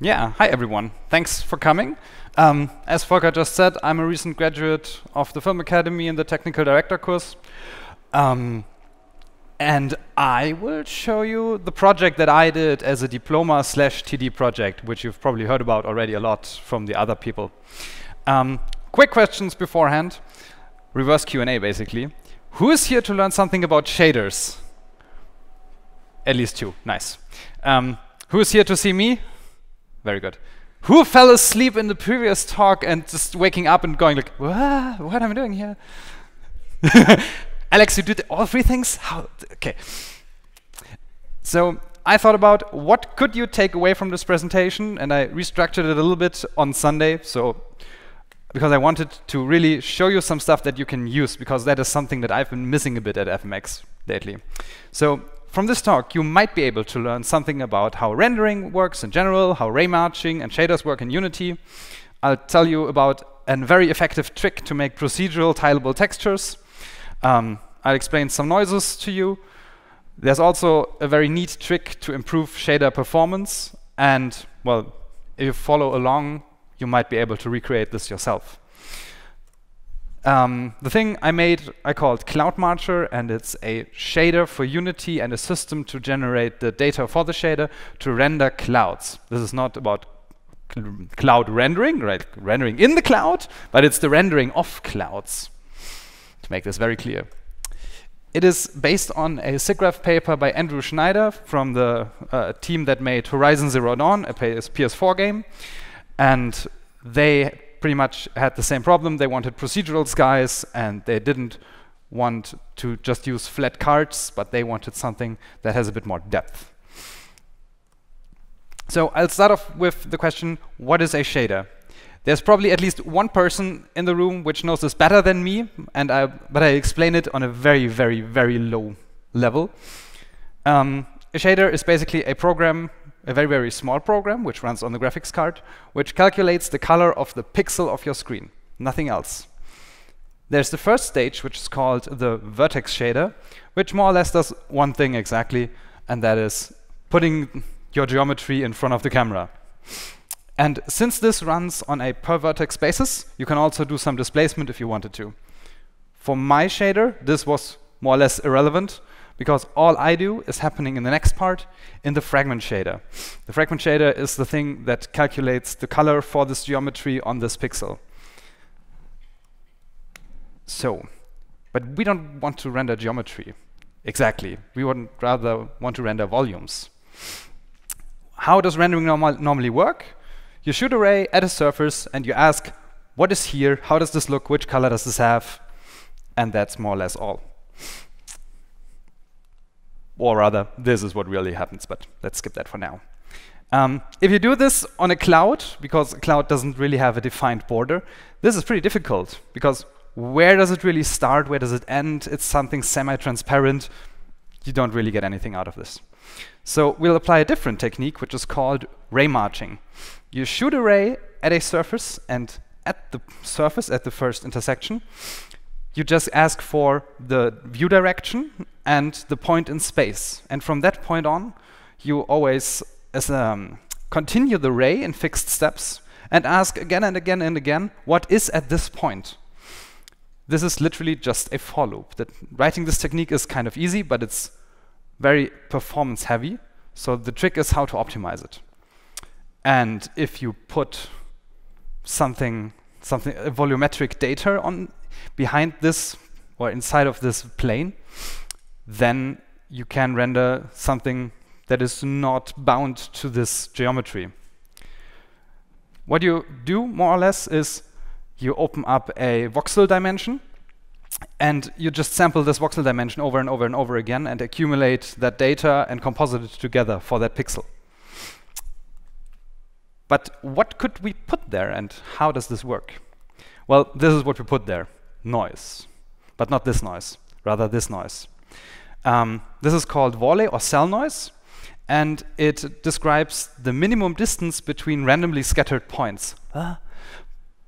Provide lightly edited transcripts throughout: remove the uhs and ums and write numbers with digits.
Yeah, hi everyone. Thanks for coming. As Volker just said, I'm a recent graduate of the Film Academy in the Technical Director course. And I will show you the project that I did as a diploma/TD project, which you've probably heard about already a lot from the other people. Quick questions beforehand. Reverse Q&A, basically. Who is here to learn something about shaders? At least two. Nice. Who is here to see me? Very good. Who fell asleep in the previous talk and just waking up and going like, what am I doing here? Alex, you did all three things? How? Okay. So I thought about what could you take away from this presentation, and I restructured it a little bit on Sunday. So because I wanted to really show you some stuff that you can use, because that is something that I've been missing a bit at FMX lately. So from this talk, you might be able to learn something about how rendering works in general, how ray matching and shaders work in Unity. I'll tell you about a very effective trick to make procedural tileable textures. I'll explain some noises to you. There's also a very neat trick to improve shader performance. And, well, if you follow along, you might be able to recreate this yourself. The thing I made, I called Cloud Marcher, and it's a shader for Unity and a system to generate the data for the shader to render clouds. This is not about cloud rendering, right? Rendering in the cloud, but it's the rendering of clouds, to make this very clear. It is based on a SIGGRAPH paper by Andrew Schneider from the team that made Horizon Zero Dawn, a PS4 game. And they pretty much had the same problem. They wanted procedural skies, and they didn't want to just use flat cards, but they wanted something that has a bit more depth. So I'll start off with the question, what is a shader? There's probably at least one person in the room which knows this better than me, but I explain it on a very, very, very low level. A shader is basically a program, a very, very small program, which runs on the graphics card, which calculates the color of the pixel of your screen, nothing else. There's the first stage, which is called the vertex shader, which more or less does one thing exactly, and that is putting your geometry in front of the camera. And since this runs on a per vertex basis, you can also do some displacement if you wanted to. For my shader, this was more or less irrelevant, because all I do is happening in the next part in the fragment shader. The fragment shader is the thing that calculates the color for this geometry on this pixel. So, but we don't want to render geometry. Exactly. We would rather want to render volumes. How does rendering normally work? You shoot a ray at a surface and you ask, what is here? How does this look? Which color does this have? And that's more or less all. Or rather, this is what really happens, but let's skip that for now. If you do this on a cloud, because a cloud doesn't really have a defined border, this is pretty difficult, because where does it really start? Where does it end? It's something semi-transparent. You don't really get anything out of this. So we'll apply a different technique, which is called ray matching. You shoot a ray at a surface, and at the surface, at the first intersection, you just ask for the view direction and the point in space. And from that point on, you always continue the ray in fixed steps and ask again and again and again, what is at this point? This is literally just a for loop. Writing this technique is kind of easy, but it's very performance heavy. So the trick is how to optimize it. And if you put something a volumetric data on behind this or inside of this plane, then you can render something that is not bound to this geometry. What you do more or less is you open up a voxel dimension and you just sample this voxel dimension over and over and over again and accumulate that data and composite it together for that pixel. But what could we put there, and how does this work? Well, this is what we put there, noise. But not this noise, rather this noise. This is called volley or cell noise, and it describes the minimum distance between randomly scattered points.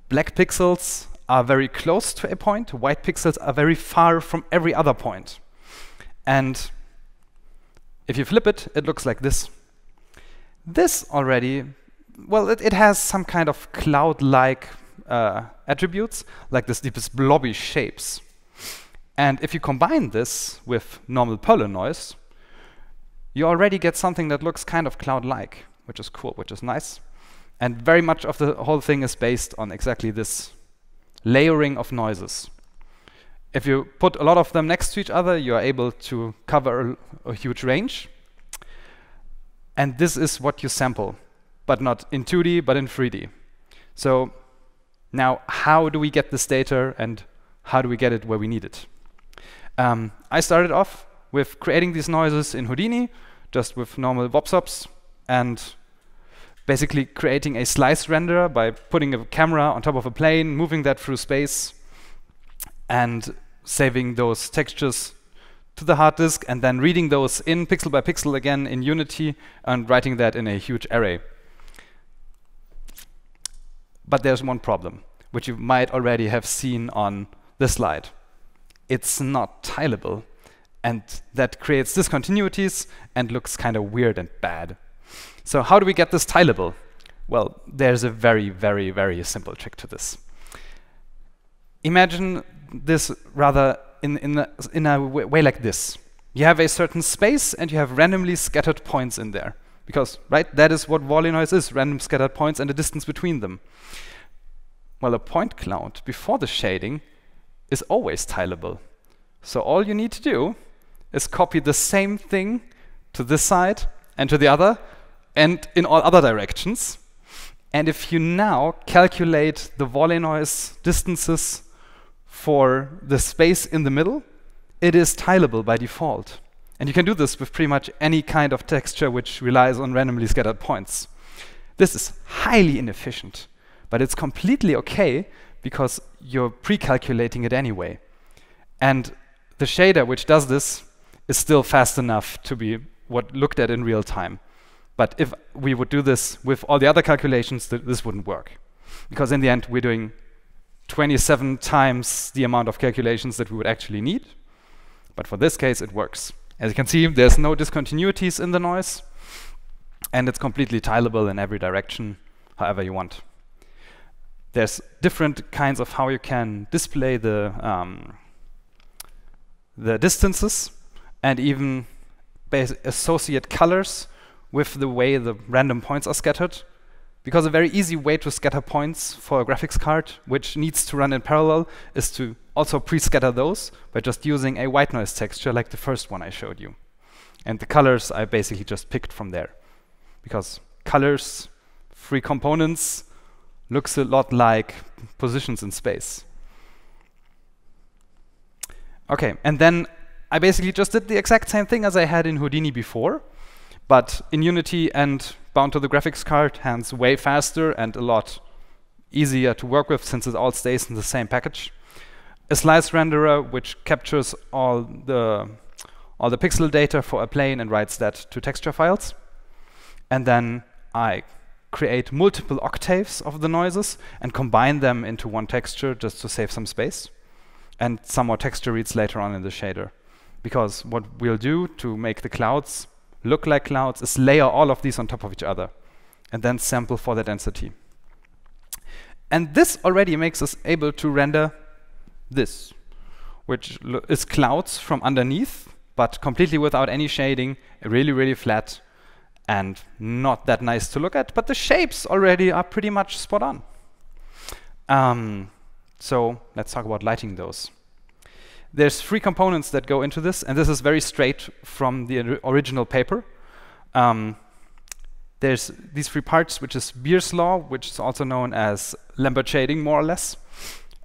Black pixels are very close to a point, white pixels are very far from every other point. And if you flip it, it looks like this. This already well, it has some kind of cloud-like attributes, like these blobby shapes. And if you combine this with normal polar noise, you already get something that looks kind of cloud-like, which is cool, which is nice. And very much of the whole thing is based on exactly this layering of noises. If you put a lot of them next to each other, you are able to cover a huge range. And this is what you sample, but not in 2D, but in 3D. So now, how do we get this data, and how do we get it where we need it? I started off with creating these noises in Houdini, just with normal VOPSOPs, and basically creating a slice renderer by putting a camera on top of a plane, moving that through space, and saving those textures to the hard disk, and then reading those in pixel by pixel again in Unity, and writing that in a huge array. But there's one problem, which you might already have seen on this slide. It's not tileable, and that creates discontinuities and looks kind of weird and bad. So how do we get this tileable? Well, there's a very, very, very simple trick to this. Imagine this rather in a way like this. You have a certain space, and you have randomly scattered points in there. Because, right, that is what volley noise is, random scattered points and the distance between them. Well, a point cloud before the shading is always tileable. So all you need to do is copy the same thing to this side and to the other, and in all other directions. And if you now calculate the volley noise distances for the space in the middle, it is tileable by default. And you can do this with pretty much any kind of texture which relies on randomly scattered points. This is highly inefficient, but it's completely okay because you're pre-calculating it anyway. And the shader which does this is still fast enough to be looked at in real time. But if we would do this with all the other calculations, this wouldn't work. Because in the end, we're doing 27 times the amount of calculations that we would actually need. But for this case, it works. As you can see, there's no discontinuities in the noise, and it's completely tileable in every direction, however you want. There's different kinds of how you can display the distances, and even associate colors with the way the random points are scattered. Because a very easy way to scatter points for a graphics card, which needs to run in parallel, is to also pre-scatter those by just using a white noise texture like the first one I showed you. And the colors I basically just picked from there. Because colors, free components, looks a lot like positions in space. Okay, and then I basically just did the exact same thing as I had in Houdini before, but in Unity and bound to the graphics card, hence way faster and a lot easier to work with since it all stays in the same package. A slice renderer which captures all the pixel data for a plane and writes that to texture files. And then I create multiple octaves of the noises and combine them into one texture just to save some space. And some more texture reads later on in the shader. Because what we'll do to make the clouds look like clouds is layer all of these on top of each other and then sample for the density. And this already makes us able to render this, which is clouds from underneath, but completely without any shading, really, really flat, and not that nice to look at, but the shapes already are pretty much spot on. So let's talk about lighting those. There's 3 components that go into this, and this is very straight from the original paper. There's these 3 parts, which is Beer's law, which is also known as Lambert shading, more or less.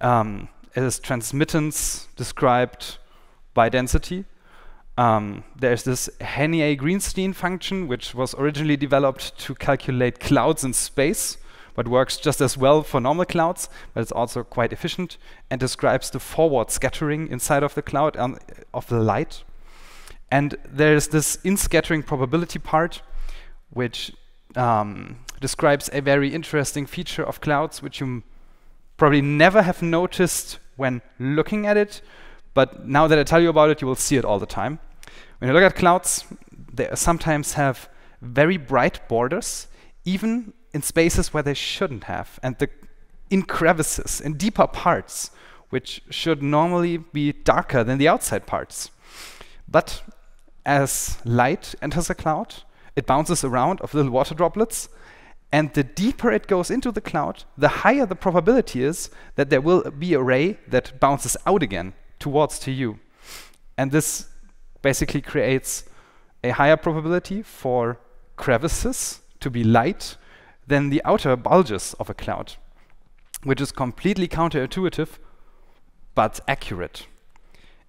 It is transmittance described by density. There's this Hennier-Greenstein function, which was originally developed to calculate clouds in space, but works just as well for normal clouds, but it's also quite efficient and describes the forward scattering inside of the cloud of the light. And there's this in-scattering probability part, which describes a very interesting feature of clouds, which you probably never have noticed when looking at it, but now that I tell you about it, you will see it all the time. When you look at clouds, they sometimes have very bright borders, even in spaces where they shouldn't have, and in crevices, in deeper parts, which should normally be darker than the outside parts. But as light enters a cloud, it bounces around of little water droplets, and the deeper it goes into the cloud, the higher the probability is that there will be a ray that bounces out again to you. And this basically creates a higher probability for crevices to be light than the outer bulges of a cloud, which is completely counterintuitive, but accurate.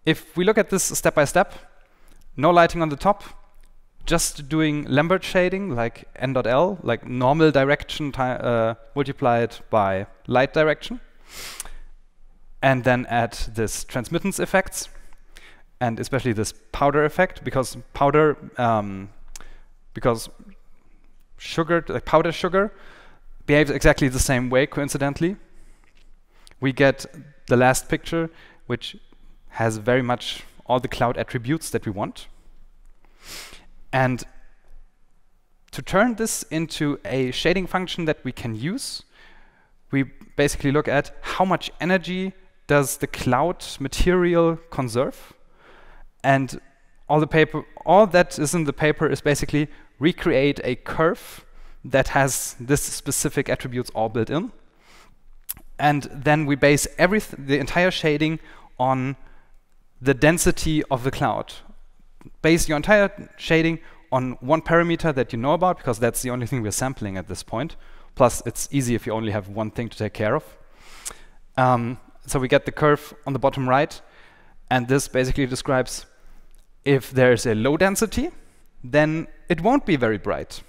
If we look at this step by step, no lighting on the top, just doing Lambert shading, like n.l, like normal direction multiplied by light direction, and then add this transmittance effects, and especially this powder effect, because powder, powder sugar behaves exactly the same way, coincidentally. We get the last picture, which has very much all the cloud attributes that we want. And to turn this into a shading function that we can use, we basically look at how much energy does the cloud material conserve. And all that is in the paper is basically recreate a curve that has this specific attributes all built in. And then we base the entire shading on the density of the cloud. Base your entire shading on one parameter that you know about, because that's the only thing we're sampling at this point. Plus, it's easy if you only have one thing to take care of. So we get the curve on the bottom right, and this basically describes if there's a low density, then it won't be very bright.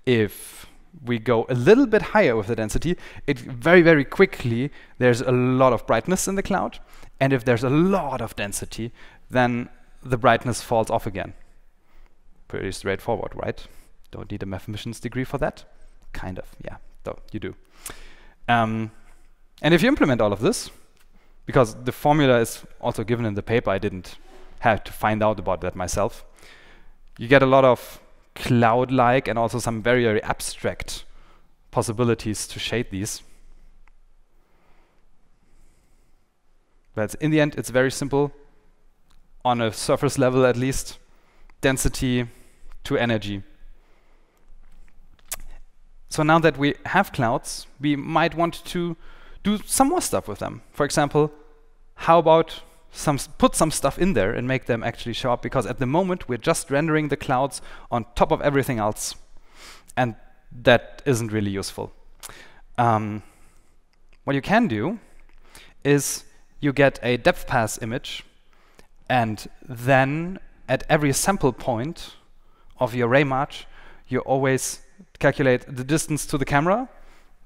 If we go a little bit higher with the density, it very, very quickly, there's a lot of brightness in the cloud. And if there's a lot of density, then the brightness falls off again. Pretty straightforward, right? Don't need a mathematician's degree for that. Kind of, yeah, though you do. And if you implement all of this, because the formula is also given in the paper, I didn't have to find out about that myself, you get a lot of cloud-like and also some very, very abstract possibilities to shade these. But in the end, it's very simple. On a surface level, at least, density to energy. So now that we have clouds, we might want to do some more stuff with them. For example, how about put some stuff in there and make them actually show up? Because at the moment, we're just rendering the clouds on top of everything else. And that isn't really useful. What you can do is you get a depth pass image, and then at every sample point of your ray march, you always calculate the distance to the camera,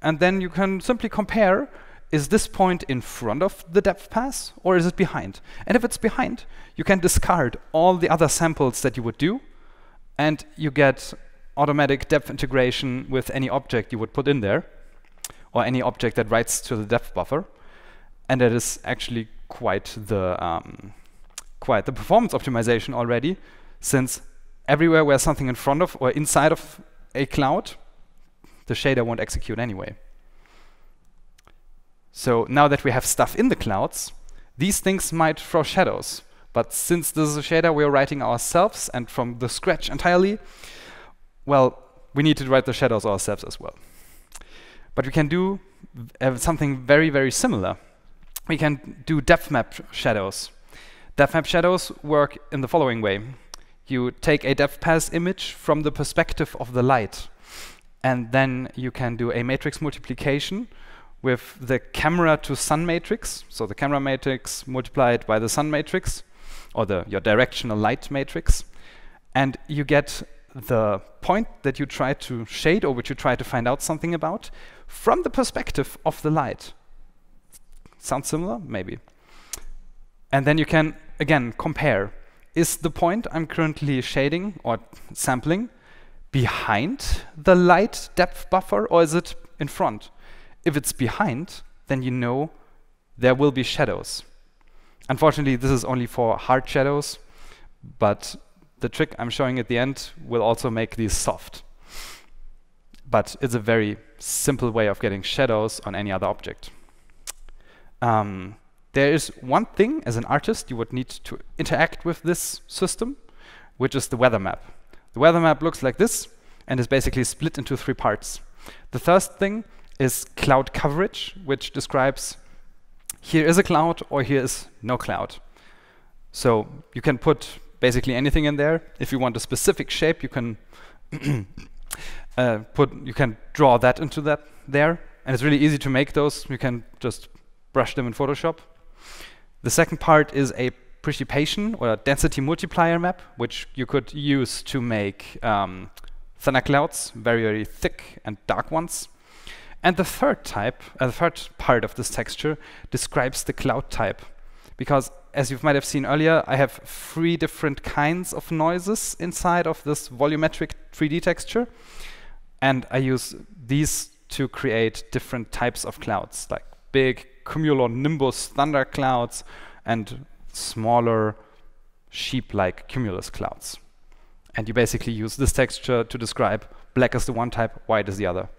and then you can simply compare, is this point in front of the depth pass or is it behind? And if it's behind, you can discard all the other samples that you would do, and you get automatic depth integration with any object you would put in there, or any object that writes to the depth buffer. And that is actually quite the performance optimization already, since everywhere where something in front of or inside of a cloud, the shader won't execute anyway. So now that we have stuff in the clouds, these things might throw shadows. But since this is a shader we're writing ourselves and from the scratch entirely, well, we need to write the shadows ourselves as well. But we can do something very, very similar. We can do depth map shadows. Depth map shadows work in the following way. You take a depth pass image from the perspective of the light, and then you can do a matrix multiplication with the camera to sun matrix, so the camera matrix multiplied by the sun matrix, or your directional light matrix, and you get the point that you try to shade or which you try to find out something about from the perspective of the light. Sounds similar? Maybe. And then you can, again, compare. Is the point I'm currently shading or sampling behind the light depth buffer, or is it in front? If it's behind, then you know there will be shadows. Unfortunately, this is only for hard shadows, but the trick I'm showing at the end will also make these soft. but it's a very simple way of getting shadows on any other object. There is one thing, as an artist, you would need to interact with this system, which is the weather map. The weather map looks like this, and is basically split into 3 parts. The first thing is cloud coverage, which describes here is a cloud or here is no cloud. So you can put basically anything in there. If you want a specific shape, you can you can draw that into that there, and it's really easy to make those. You can just brush them in Photoshop. The second part is a precipitation or a density multiplier map, which you could use to make thinner clouds, very, very thick and dark ones. And the third part of this texture describes the cloud type. Because as you might have seen earlier, I have 3 different kinds of noises inside of this volumetric 3D texture. And I use these to create different types of clouds, like big cumulonimbus thunder clouds and smaller sheep-like cumulus clouds. And you basically use this texture to describe black is the one type, white is the other.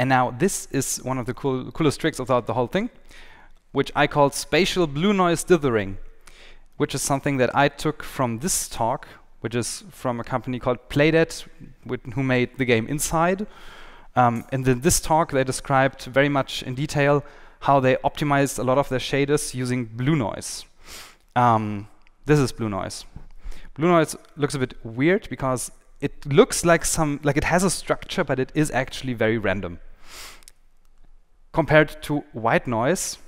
And now this is one of the coolest tricks about the whole thing, which I call spatial blue noise dithering, which is something that I took from this talk, which is from a company called Playdead, who made the game Inside. And in this talk, they described very much in detail how they optimized a lot of their shaders using blue noise. This is blue noise. Blue noise looks a bit weird because it looks like it has a structure, but it is actually very random. Compared to white noise,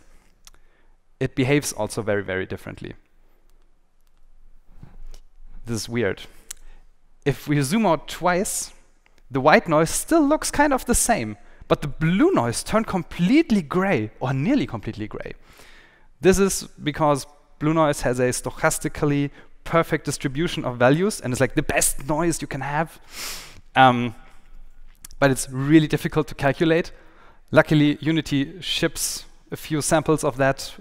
it behaves also very, very differently. This is weird. If we zoom out twice, the white noise still looks kind of the same, but the blue noise turned completely gray, or nearly completely gray. This is because blue noise has a stochastically perfect distribution of values, and it's like the best noise you can have. But it's really difficult to calculate. Luckily, Unity ships a few samples of that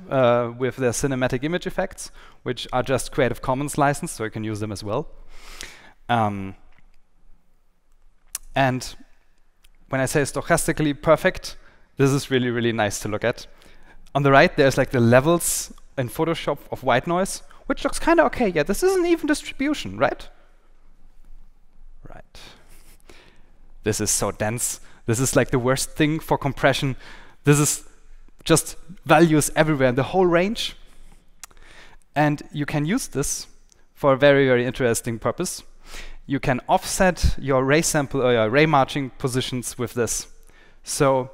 with their cinematic image effects, which are just Creative Commons licensed, so you can use them as well. And when I say stochastically perfect, this is really, really nice to look at. On the right, there's like the levels in Photoshop of white noise, which looks kind of okay. Yeah, this is an even distribution, right? Right. This is so dense. This is like the worst thing for compression. This is just values everywhere in the whole range. And you can use this for a very, very interesting purpose. You can offset your ray sample or your ray marching positions with this. So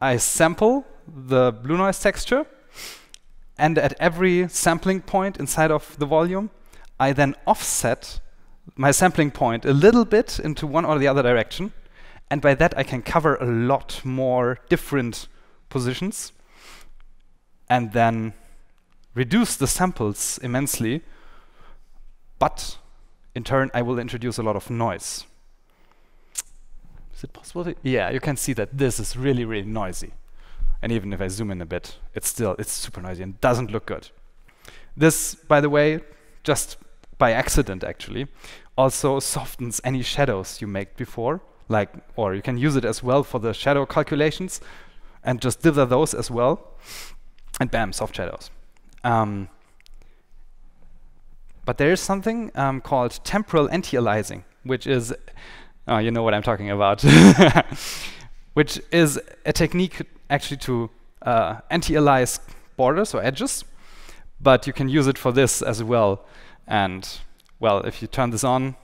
I sample the blue noise texture, and at every sampling point inside of the volume, I then offset my sampling point a little bit into one or the other direction. And by that, I can cover a lot more different positions and then reduce the samples immensely. But in turn, I will introduce a lot of noise. Is it possible to? Yeah, you can see that this is really, really noisy. And even if I zoom in a bit, it's super noisy and doesn't look good. This, by the way, just by accident actually, also softens any shadows you made before, or you can use it as well for the shadow calculations and just dither those as well. And bam, soft shadows. But there is something called temporal anti-aliasing, which is, you know what I'm talking about, which is a technique actually to anti-alias borders or edges, but you can use it for this as well. And well, if you turn this on,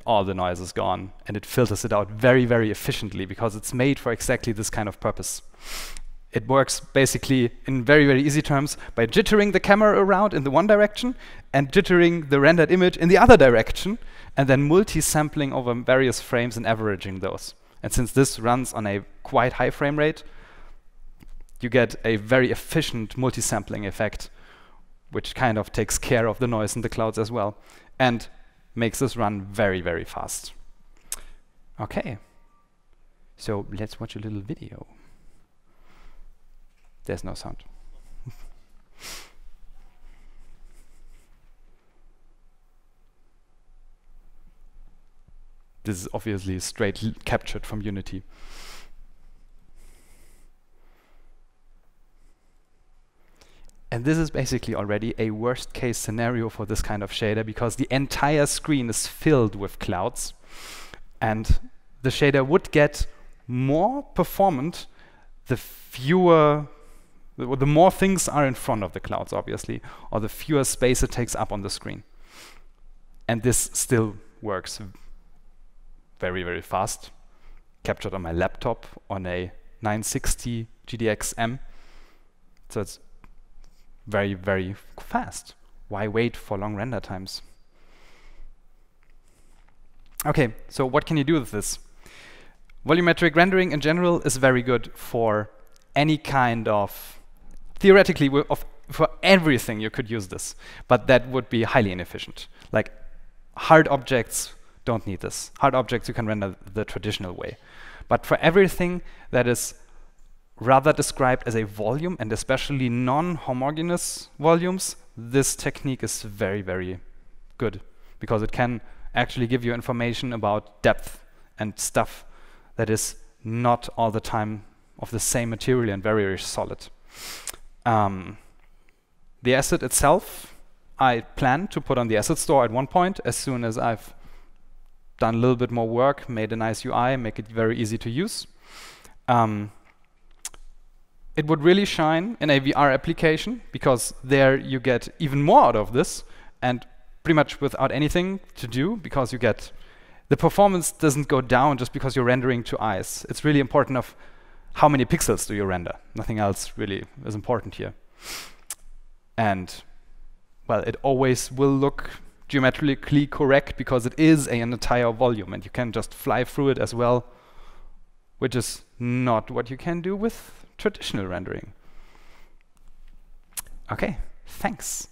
all the noise is gone, and it filters it out very, very efficiently because it's made for exactly this kind of purpose. It works basically in very, very easy terms by jittering the camera around in the one direction and jittering the rendered image in the other direction, and then multi-sampling over various frames and averaging those. And since this runs on a quite high frame rate, you get a very efficient multi-sampling effect, which kind of takes care of the noise in the clouds as well, and makes this run very, very fast. Okay, so let's watch a little video. There's no sound. this is obviously straight captured from Unity. And this is basically already a worst case scenario for this kind of shader, because the entire screen is filled with clouds, and the shader would get more performant the more things are in front of the clouds, obviously, or the fewer space it takes up on the screen. And this still works very, very fast. Captured on my laptop on a 960 GDX-M. So it's very, very fast. Why wait for long render times? Okay, so what can you do with this? Volumetric rendering in general is very good for any kind of, theoretically, for everything you could use this, but that would be highly inefficient. Like hard objects don't need this. Hard objects you can render the traditional way. But for everything that is rather described as a volume, and especially non-homogeneous volumes, this technique is very, very good, because it can actually give you information about depth and stuff that is not all the time of the same material and very, very solid. The asset itself, I plan to put on the asset store at one point, as soon as I've done a little bit more work, made a nice UI, make it very easy to use. It would really shine in a VR application, because there you get even more out of this, and pretty much without anything to do, because you get the performance doesn't go down just because you're rendering to eyes. It's really important of how many pixels do you render. Nothing else really is important here. And well, it always will look geometrically correct, because it is an entire volume, and you can just fly through it as well, which is not what you can do with traditional rendering. Okay, thanks.